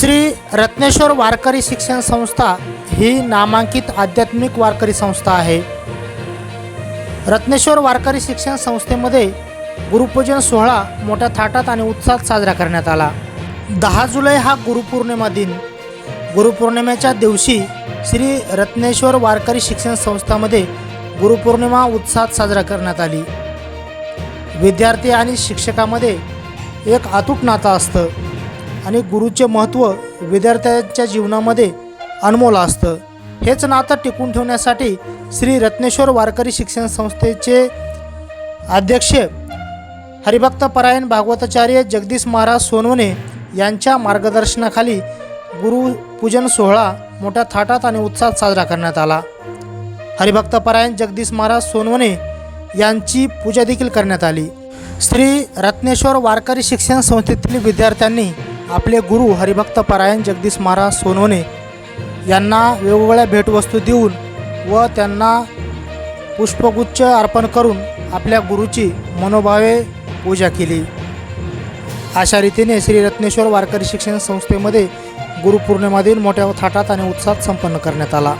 श्री रत्नेश्वर वारकरी शिक्षण संस्था ही नामांकित आध्यात्मिक वारकरी संस्था आहे। रत्नेश्वर वारकरी शिक्षण संस्थेमध्ये गुरुपूजन सोहळा मोठ्या थाटात आणि उत्साहात साजरा करण्यात आला। 10 जुलै हा गुरुपौर्णिमा दिन। गुरुपौर्णिमेच्या दिवशी श्री रत्नेश्वर वारकरी शिक्षण संस्थामध्ये गुरुपौर्णिमा उत्साहात साजरा करण्यात आली। विद्यार्थी आणि शिक्षकामध्ये एक अतूट नातं असतं आणि गुरुचे महत्त्व विद्यार्थ्यांच्या जीवनामध्ये अनमोल असतं। हेच नातं टिकून ठेवण्यासाठी श्री रत्नेश्वर वारकरी शिक्षण संस्थेचे अध्यक्ष हरिभक्त परायण भागवताचार्य जगदीश महाराज सोनवणे यांच्या मार्गदर्शनाखाली गुरुपूजन सोहळा मोठ्या थाटात आणि उत्साहात साजरा करण्यात आला। हरिभक्त परायण जगदीश महाराज सोनवणे यांची पूजा देखील करण्यात आली। श्री रत्नेश्वर वारकरी शिक्षण संस्थेतील विद्यार्थ्यांनी आपले गुरु हरिभक्त परायण जगदीश महाराज सोनवणे यांना वेगवेगळ्या भेटवस्तू देऊन व त्यांना पुष्पगुच्छ अर्पण करून आपल्या गुरुची मनोभावे पूजा केली। अशा रीतीने श्री रत्नेश्वर वारकरी शिक्षण संस्थेमध्ये गुरुपौर्णिमा दिन मोठ्या थाटात आणि उत्साहात संपन्न करण्यात आला।